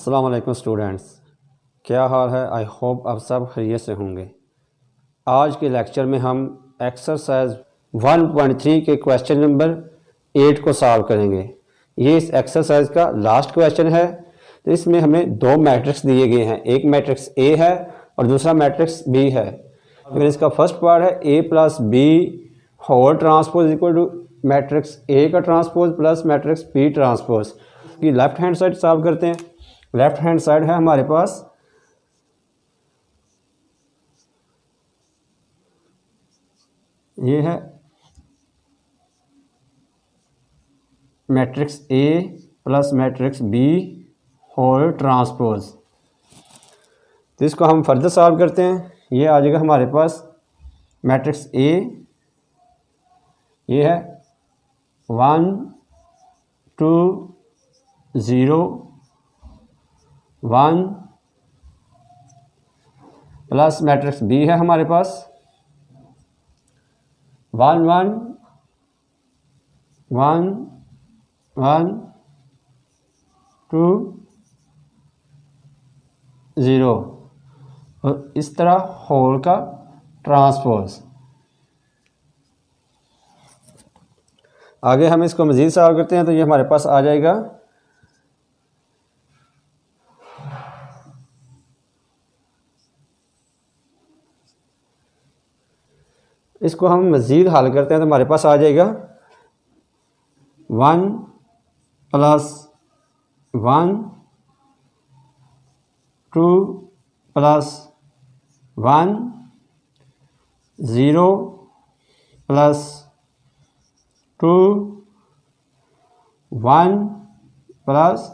अस्सलाम वालेकुम स्टूडेंट्स, क्या हाल है। आई होप आप सब खैरियत से होंगे। आज के लेक्चर में हम एक्सरसाइज 1.3 के क्वेश्चन नंबर 8 को सॉल्व करेंगे। ये इस एक्सरसाइज का लास्ट क्वेश्चन है। तो इसमें हमें दो मैट्रिक्स दिए गए हैं, एक मैट्रिक्स ए है और दूसरा मैट्रिक्स बी है। अगर इसका फर्स्ट पार्ट है A plus B whole transpose equal to matrix A का transpose plus matrix B transpose. इसकी लेफ्ट हैंड साइड सॉल्व करते हैं। लेफ्ट हैंड साइड है हमारे पास ये है matrix A plus matrix B whole transpose. तो इसको हम फर्दर सॉल्व करते हैं। ये आ जाएगा हमारे पास मैट्रिक्स ए, ये है 1 2 0 1 प्लस मैट्रिक्स बी है हमारे पास 1 1 1 1 2 0 और इस तरह होल का ट्रांसपोज। आगे हम इसको मज़ीद सॉल्व करते हैं तो ये हमारे पास आ जाएगा इसको हम मज़ीद हल करते हैं तो हमारे पास आ जाएगा 1 plus 1 2 plus 1 0 plus 2 1 plus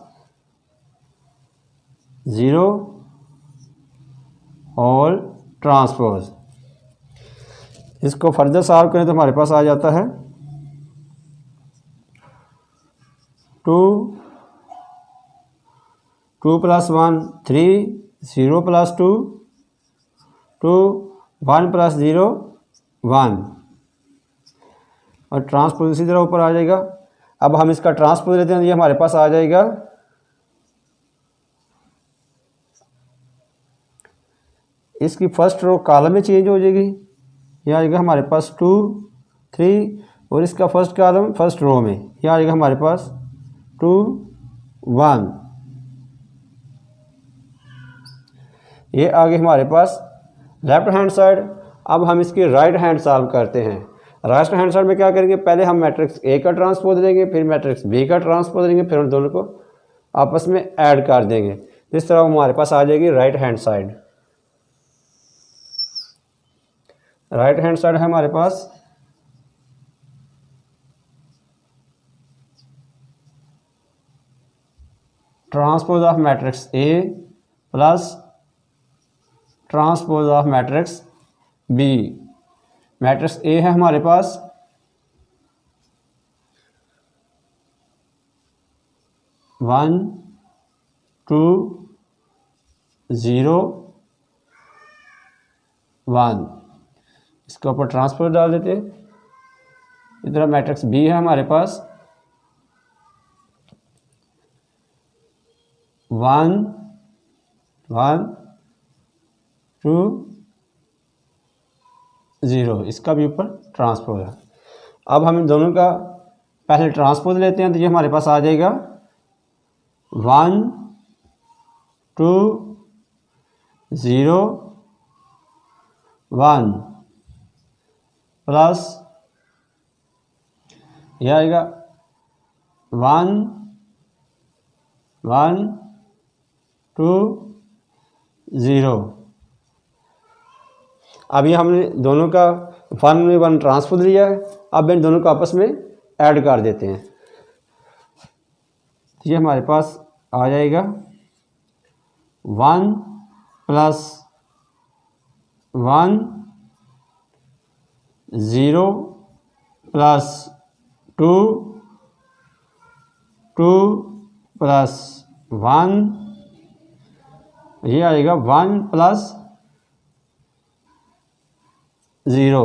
0 whole transpose. इसको फर्दर सॉल्व करें तो हमारे पास आ जाता है 2 2 प्लस 1 3 0 प्लस 2 2 1 प्लस 0 1 और ट्रांसपोज इसी तरह ऊपर आ जाएगा। अब हम इसका ट्रांसपोज लेते हैं तो ये हमारे पास आ जाएगा इसकी फर्स्ट रो कॉलम में चेंज हो जाएगी। यह आ जाएगा हमारे पास 2 3 और इसका फर्स्ट कॉलम फर्स्ट रो में यह आ जाएगा हमारे पास 2 1। ये आगे हमारे पास लेफ्ट हैंड साइड। अब हम इसकी राइट हैंड सॉल्व करते हैं। राइट हैंड साइड में क्या करेंगे, पहले हम मैट्रिक्स ए का ट्रांसपोज लेंगे, फिर मैट्रिक्स बी का ट्रांसपोज लेंगे, फिर उन दोनों को आपस में ऐड कर देंगे। इस तरह हमारे पास आ जाएगी right hand side. Right hand side है हमारे पास transpose of matrix A plus transpose of matrix B. Matrix A है हमारे पास 1 2 0 1। इसके ऊपर ट्रांसपोज डाल देते हैं। इधर मैट्रिक्स बी है हमारे पास 1 1 2 0। इसका भी ऊपर ट्रांसपोज है। अब हम इन दोनों का पहले ट्रांसपोज लेते हैं तो ये हमारे पास आ जाएगा 1 2 0 1 प्लस यह आएगा 1 1 2 0। अभी हमने दोनों का 1 में 1 ट्रांसपोज लिया है। अब इन दोनों को आपस में ऐड कर देते हैं। ये हमारे पास आ जाएगा 1 प्लस 1 0 प्लस 2 2 प्लस 1 ये आएगा 1 प्लस 0।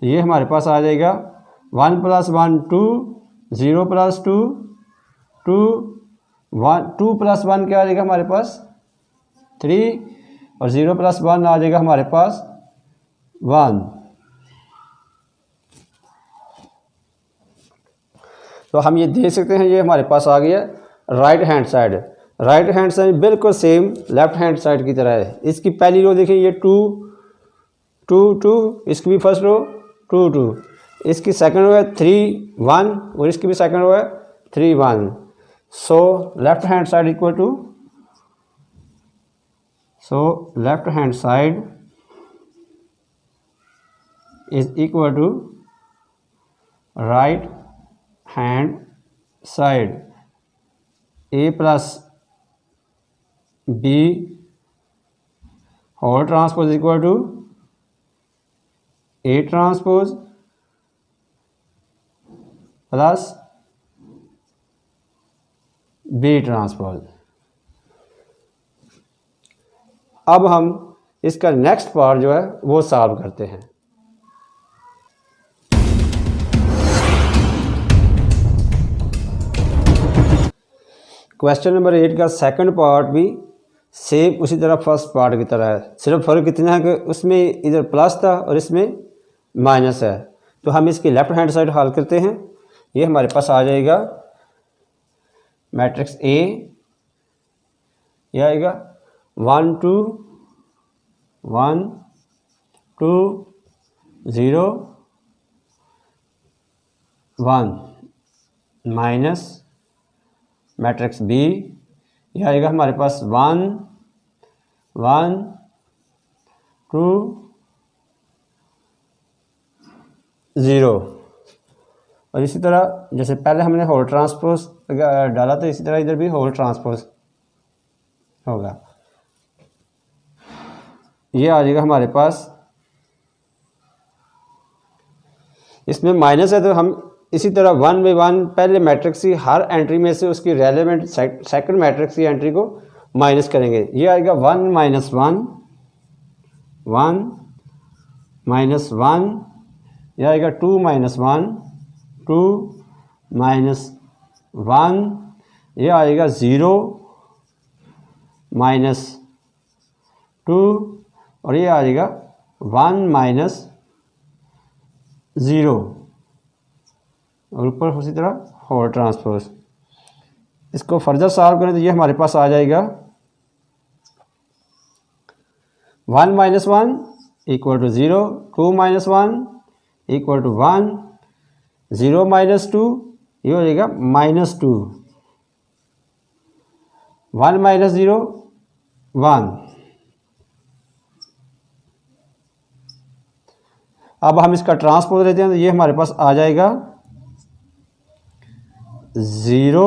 ये हमारे पास आ जाएगा 1 प्लस 1 2 0 प्लस 2 2 2 + 1 क्या आ जाएगा हमारे पास 3 और 0 + 1 आ जाएगा हमारे पास 1। तो हम ये देख सकते हैं ये हमारे पास आ गया right hand side. Right hand side बिल्कुल सेम लेफ्ट हैंड साइड की तरह है। इसकी पहली रो देखिए ये 2 2 2, इसकी भी फर्स्ट रो 2 2, इसकी सेकंड रो है 3 1 और इसकी भी सेकंड रो है 3 1। So left hand side equal to left hand side is equal to right hand side A + B whole transpose equal to A transpose plus B transpose. अब हम इसका next part जो है वो सॉल्व करते हैं। Question number 8 का second part भी सेम उसी तरह फर्स्ट पार्ट की तरह है, सिर्फ फ़र्क इतना है कि उसमें इधर प्लस था और इसमें माइनस है। तो हम इसकी लेफ्ट हैंड साइड हल करते हैं। ये हमारे पास आ जाएगा मैट्रिक्स ए, यह आएगा 1 2 1 2 0 1 माइनस मैट्रिक्स बी, यह आएगा हमारे पास 1 1 2 0। और इसी तरह जैसे पहले हमने होल ट्रांसपोज डाला था इसी तरह इधर भी होल ट्रांसपोज होगा। ये आ जाएगा हमारे पास, इसमें माइनस है तो हम इसी तरह 1 बाई 1 पहले मैट्रिक्स की हर एंट्री में से उसकी रेलेवेंट सेकंड मैट्रिक्स की एंट्री को माइनस करेंगे। ये आएगा 1 - 1 1 - 1, यह आएगा 2 - 1 2 - 1, यह आएगा 0 - 2 और ये आ जाएगा 1 - 0 और ऊपर उसी तरह होल ट्रांसपोज। इसको फर्दर सॉल्व करें तो ये हमारे पास आ जाएगा 1 - 1 इक्वल टू 0 2 - 1 इक्वल टू 1 0 - 2 ये हो जाएगा -2 1 - 0 1। अब हम इसका ट्रांसपोज लेते हैं तो ये हमारे पास आ जाएगा 0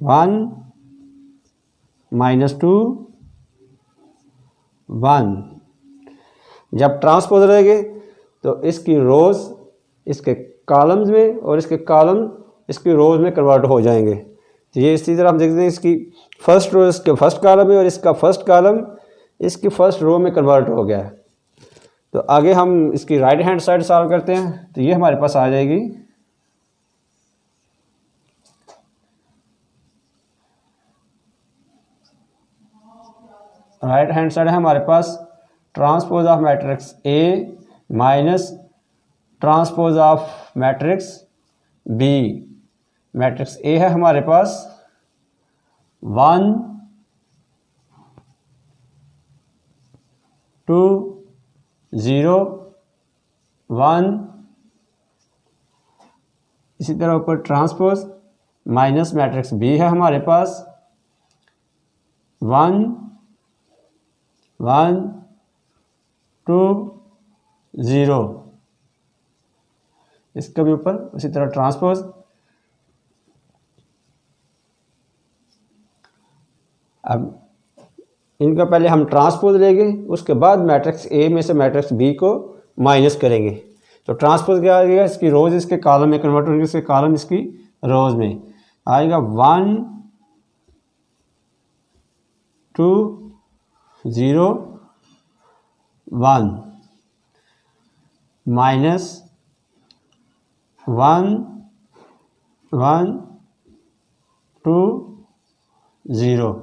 1 -2 1। जब ट्रांसपोज रहेंगे तो इसकी रोज इसके कॉलम्स में और इसके कॉलम इसकी रोज में कन्वर्ट हो जाएंगे। तो ये इसी तरह हम देखते हैं इसकी फर्स्ट रो इसके फर्स्ट कॉलम में और इसका फर्स्ट कॉलम इसकी फर्स्ट रो में कन्वर्ट हो गया है। तो आगे हम इसकी राइट हैंड साइड सॉल्व करते हैं तो ये हमारे पास आ जाएगी राइट हैंड साइड है हमारे पास transpose of matrix A minus transpose of matrix B. Matrix A है हमारे पास 1 2 0 1, इसी तरह ऊपर ट्रांसपोज माइनस मैट्रिक्स बी है हमारे पास 1 1 2 0, इसका भी ऊपर उसी तरह ट्रांसपोज। अब इनका पहले हम ट्रांसपोज लेंगे उसके बाद मैट्रिक्स ए में से मैट्रिक्स बी को माइनस करेंगे। तो ट्रांसपोज क्या आएगा इसकी रोज इसके कॉलम में कन्वर्ट होंगे, इसके कॉलम इसकी रोज में आएगा 1 2 0 1 माइनस 1 1 2 0।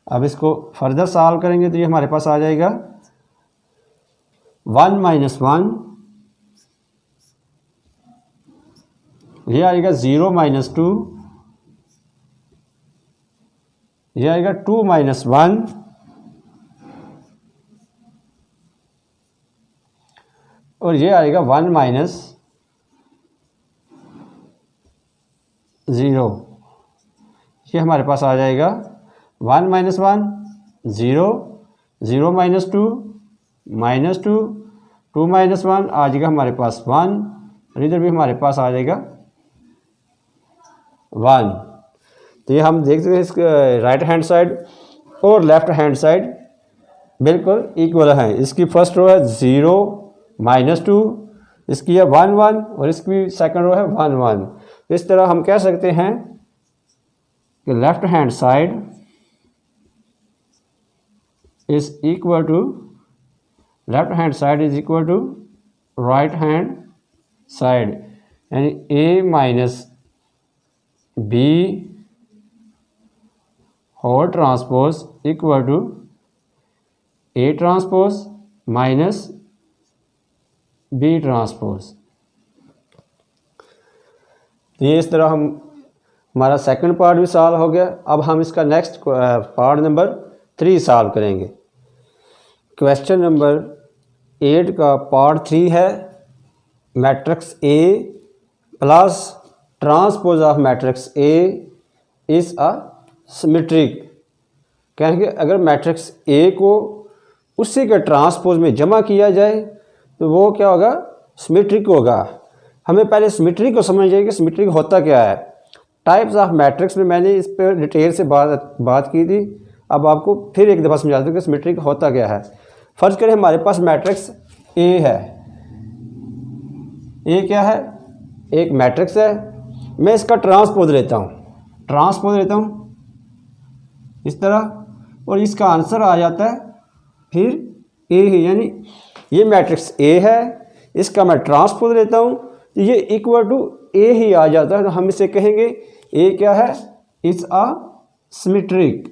अब इसको फर्दर सॉल्व करेंगे तो ये हमारे पास आ जाएगा 1 माइनस 1, ये आएगा 0 माइनस 2, ये आएगा 2 माइनस 1, और ये आएगा 1 माइनस 0। ये हमारे पास आ जाएगा 1 माइनस 1 0, 0 माइनस 2 माइनस 2, 2 माइनस 1 आ जाएगा हमारे पास 1, और इधर भी हमारे पास आ जाएगा 1। तो ये हम देख सकते हैं इसके राइट हैंड साइड और लेफ्ट हैंड साइड बिल्कुल इक्वल है। इसकी फर्स्ट रो है 0 माइनस 2, इसकी है 1 1, और इसकी सेकंड रो है 1 1। इस तरह हम कह सकते हैं कि left hand side is equal to right hand side, यानी a minus b whole transpose equal to a transpose minus b transpose. ये इस तरह हमारा सेकंड पार्ट भी सॉल्व हो गया। अब हम इसका नेक्स्ट पार्ट नंबर 3 सॉल्व करेंगे। क्वेश्चन नंबर 8 का पार्ट 3 है matrix A plus transpose of matrix A is a symmetric. कहेंगे अगर मैट्रिक्स A को उसी के ट्रांसपोज में जमा किया जाए तो वो क्या होगा, सिमेट्रिक होगा। हमें पहले सिमेट्री को समझिए कि सिमेट्री होता क्या है। टाइप्स ऑफ मैट्रिक्स में मैंने इस पर डिटेल से बात की थी, अब आपको फिर एक दफ़ा समझा दूँ कि सिमेट्री होता क्या है। फर्ज करें हमारे पास मैट्रिक्स ए है। ए क्या है, एक मैट्रिक्स है। मैं इसका ट्रांसपोज लेता हूँ इस तरह, और इसका आंसर आ जाता है फिर ए ही, यानी ये मैट्रिक्स ए है, इसका मैं ट्रांसपोज लेता हूँ तो ये इक्वल टू ए ही आ जाता है। तो हम इसे कहेंगे ए क्या है, इट्स अ सिमेट्रिक।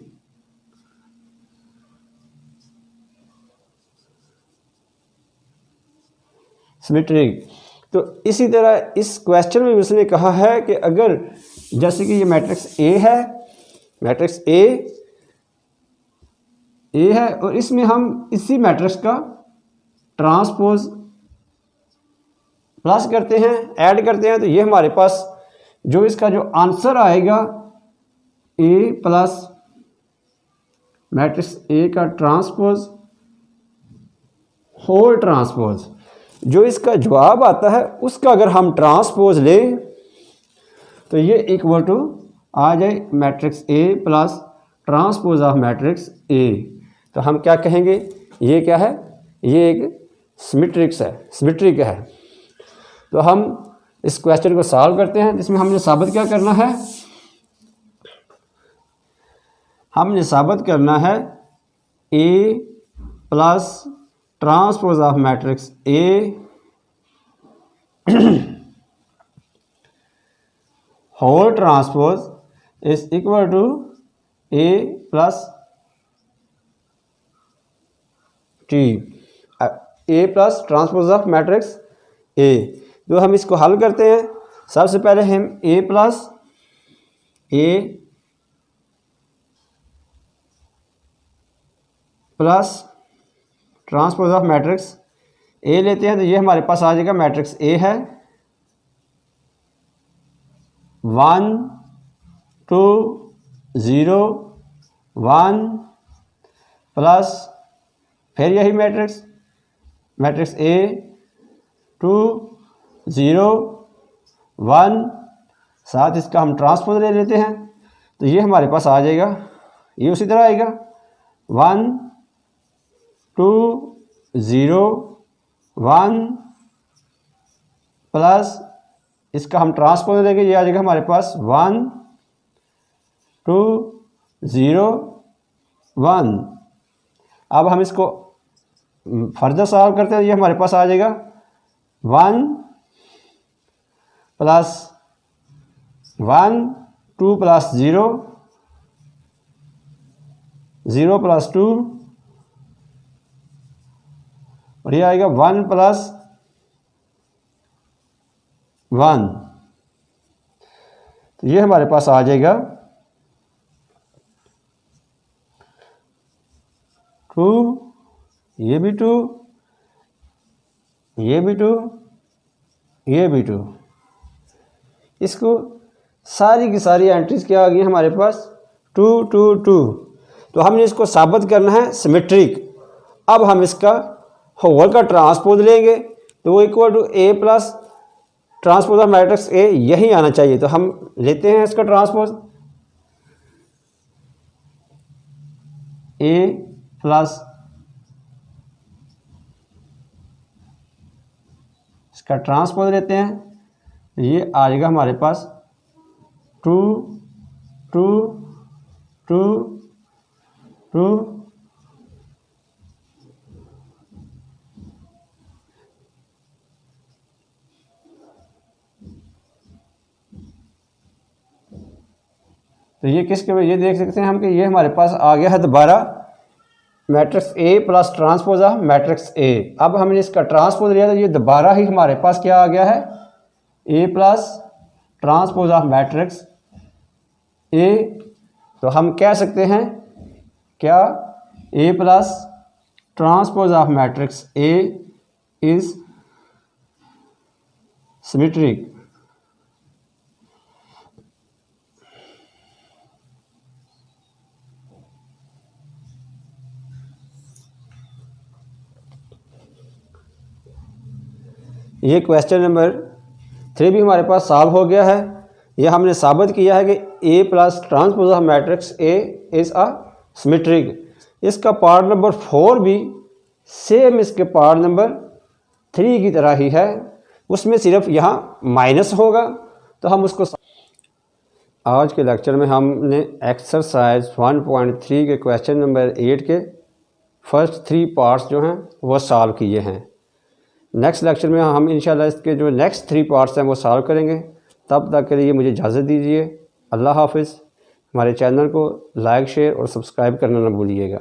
तो इसी तरह इस क्वेश्चन में उसने कहा है कि अगर जैसे कि ये मैट्रिक्स ए है, मैट्रिक्स ए है, और इसमें हम इसी मैट्रिक्स का ट्रांसपोज प्लस करते हैं, ऐड करते हैं, तो ये हमारे पास जो इसका जो आंसर आएगा ए प्लस मैट्रिक्स ए का ट्रांसपोज होल ट्रांसपोज, जो इसका जवाब आता है उसका अगर हम ट्रांसपोज लें तो ये इक्वल टू आ जाए matrix A plus transpose of matrix A. तो हम क्या कहेंगे, ये क्या है, ये एक सिमेट्रिक है। तो हम इस क्वेश्चन को सॉल्व करते हैं, जिसमें हमने साबित क्या करना है, हमने साबित करना है A plus transpose of matrix A whole transpose is equal to A plus T, A plus transpose of matrix A. तो हम इसको हल करते हैं। सबसे पहले हम A plus transpose of matrix A लेते हैं, तो ये हमारे पास आ जाएगा मैट्रिक्स ए है 1 2 0 1 प्लस फिर यही मैट्रिक्स ए 2 0 1, साथ इसका हम ट्रांसपोज ले लेते हैं, तो ये हमारे पास आ जाएगा, ये उसी तरह आएगा 1 2 0 1 प्लस इसका हम ट्रांसपोज लेंगे, ये आ जाएगा हमारे पास 1 2 0 1। अब हम इसको फर्दर सॉल्व करते हैं, ये हमारे पास आ जाएगा 1 प्लस 1 2 प्लस 0 0 प्लस 2 और ये आएगा 1 प्लस 1। तो ये हमारे पास आ जाएगा 2, ये भी 2, ये भी 2, ये भी 2। इसको सारी की सारी एंट्रीज क्या आ गई हमारे पास 2 2 2। तो हमने इसको साबित करना है सिमेट्रिक। अब हम इसका होल का ट्रांसपोज लेंगे तो वो equal to A plus transpose of matrix A, यही आना चाहिए। तो हम लेते हैं इसका ट्रांसपोज ए प्लस इसका ट्रांसपोज लेते हैं, ये आ जाएगा हमारे पास 2 2 2 2 तो ये किसके ये देख सकते हैं हम कि ये हमारे पास आ गया है दोबारा matrix A plus transpose of matrix ए। अब हमने इसका ट्रांसपोज लिया तो ये दोबारा ही हमारे पास क्या आ गया है A plus transpose of matrix A. तो हम कह सकते हैं क्या A plus transpose of matrix A is symmetric. ये क्वेश्चन नंबर 3 भी हमारे पास सॉल्व हो गया है। यह हमने साबित किया है कि A plus transpose of matrix A is a symmetric. इसका पार्ट नंबर 4 भी सेम इसके पार्ट नंबर 3 की तरह ही है, उसमें सिर्फ यहाँ माइनस होगा तो हम उसको। आज के लेक्चर में हमने एक्सरसाइज 1.3 के क्वेश्चन नंबर 8 के फर्स्ट 3 पार्ट्स जो हैं वो सॉल्व किए हैं। नेक्स्ट लेक्चर में हम इंशाल्लाह इसके जो नेक्स्ट 3 पार्ट्स हैं वो सॉल्व करेंगे। तब तक के लिए मुझे इजाज़त दीजिए। अल्लाह हाफिज़। हमारे चैनल को लाइक शेयर और सब्सक्राइब करना ना भूलिएगा।